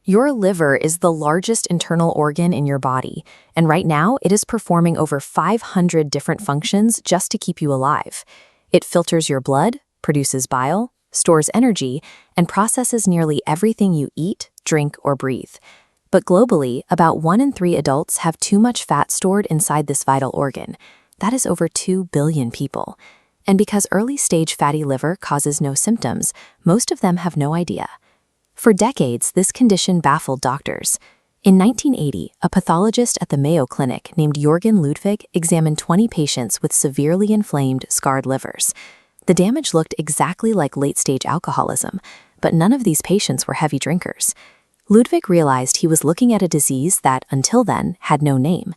Your liver is the largest internal organ in your body, and right now it is performing over 500 different functions just to keep you alive. It filters your blood, produces bile, stores energy, and processes nearly everything you eat, drink, or breathe. But globally, about 1 in 3 adults have too much fat stored inside this vital organ. That is over 2 billion people. And because early-stage fatty liver causes no symptoms, most of them have no idea. For decades, this condition baffled doctors. In 1980, a pathologist at the Mayo Clinic named Jürgen Ludwig examined 20 patients with severely inflamed, scarred livers. The damage looked exactly like late-stage alcoholism, but none of these patients were heavy drinkers. Ludwig realized he was looking at a disease that, until then, had no name.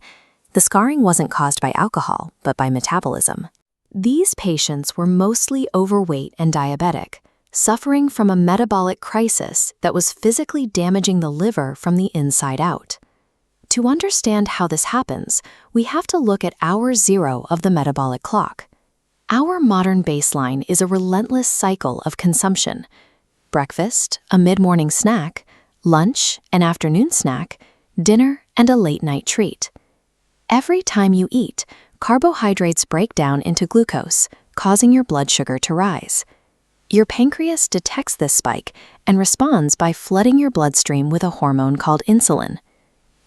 The scarring wasn't caused by alcohol, but by metabolism. These patients were mostly overweight and diabetic, suffering from a metabolic crisis that was physically damaging the liver from the inside out. To understand how this happens, we have to look at hour zero of the metabolic clock. Our modern baseline is a relentless cycle of consumption. Breakfast, a mid-morning snack, lunch, an afternoon snack, dinner, and a late-night treat. Every time you eat, carbohydrates break down into glucose, causing your blood sugar to rise. Your pancreas detects this spike and responds by flooding your bloodstream with a hormone called insulin.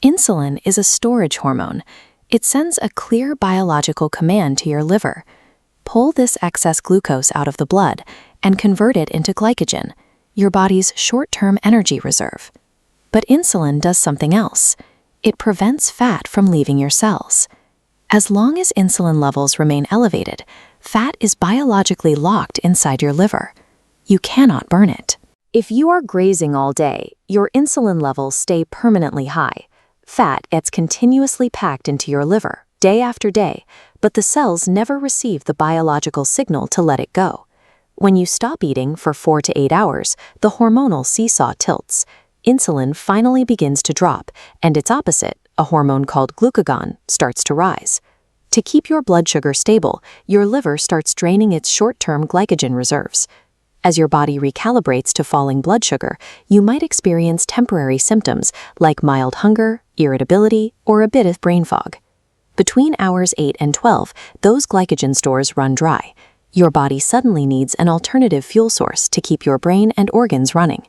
Insulin is a storage hormone. It sends a clear biological command to your liver. Pull this excess glucose out of the blood and convert it into glycogen, your body's short-term energy reserve. But insulin does something else. It prevents fat from leaving your cells. As long as insulin levels remain elevated, fat is biologically locked inside your liver. You cannot burn it. If you are grazing all day, your insulin levels stay permanently high. Fat gets continuously packed into your liver, day after day, but the cells never receive the biological signal to let it go. When you stop eating for 4 to 8 hours, the hormonal seesaw tilts. Insulin finally begins to drop, and its opposite, a hormone called glucagon, starts to rise. To keep your blood sugar stable, your liver starts draining its short-term glycogen reserves. As your body recalibrates to falling blood sugar, you might experience temporary symptoms like mild hunger, irritability, or a bit of brain fog. Between hours 8 and 12, those glycogen stores run dry. Your body suddenly needs an alternative fuel source to keep your brain and organs running.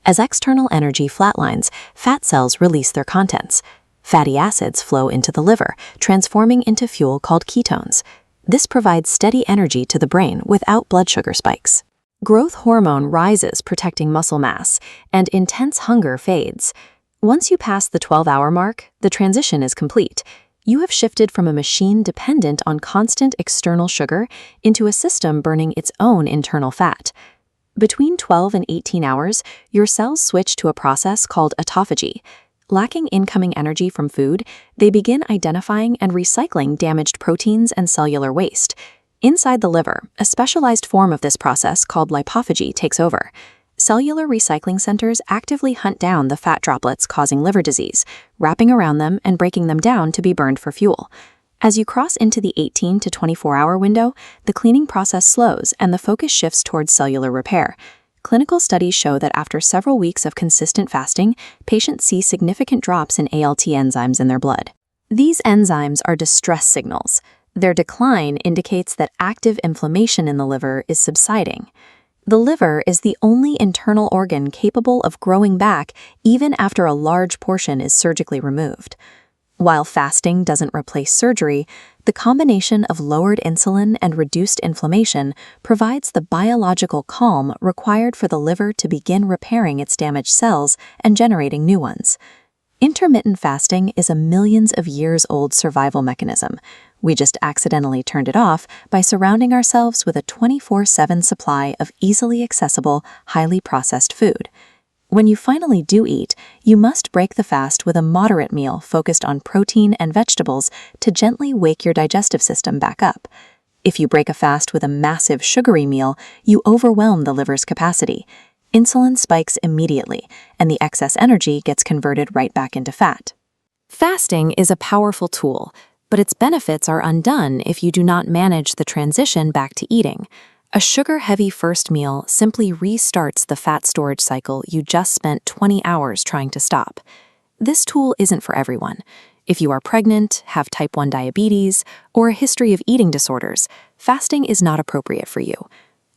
As external energy flatlines, fat cells release their contents. Fatty acids flow into the liver, transforming into fuel called ketones. This provides steady energy to the brain without blood sugar spikes. Growth hormone rises, protecting muscle mass, and intense hunger fades. Once you pass the 12-hour mark, the transition is complete. You have shifted from a machine dependent on constant external sugar into a system burning its own internal fat. Between 12 and 18 hours, your cells switch to a process called autophagy. Lacking incoming energy from food, they begin identifying and recycling damaged proteins and cellular waste. Inside the liver, a specialized form of this process called lipophagy takes over. Cellular recycling centers actively hunt down the fat droplets causing liver disease, wrapping around them and breaking them down to be burned for fuel. As you cross into the 18 to 24-hour window, the cleaning process slows and the focus shifts towards cellular repair. Clinical studies show that after several weeks of consistent fasting, patients see significant drops in ALT enzymes in their blood. These enzymes are distress signals. Their decline indicates that active inflammation in the liver is subsiding. The liver is the only internal organ capable of growing back even after a large portion is surgically removed. While fasting doesn't replace surgery, the combination of lowered insulin and reduced inflammation provides the biological calm required for the liver to begin repairing its damaged cells and generating new ones. Intermittent fasting is a millions of years old survival mechanism. We just accidentally turned it off by surrounding ourselves with a 24/7 supply of easily accessible, highly processed food. When you finally do eat, you must break the fast with a moderate meal focused on protein and vegetables to gently wake your digestive system back up. If you break a fast with a massive sugary meal, you overwhelm the liver's capacity. Insulin spikes immediately, and the excess energy gets converted right back into fat. Fasting is a powerful tool, but its benefits are undone if you do not manage the transition back to eating. A sugar-heavy first meal simply restarts the fat storage cycle you just spent 20 hours trying to stop. This tool isn't for everyone. If you are pregnant, have type 1 diabetes, or a history of eating disorders, fasting is not appropriate for you.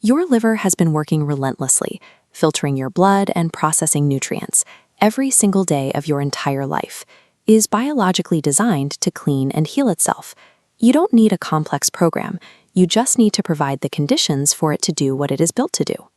Your liver has been working relentlessly, filtering your blood and processing nutrients every single day of your entire life. It is biologically designed to clean and heal itself. You don't need a complex program. You just need to provide the conditions for it to do what it is built to do.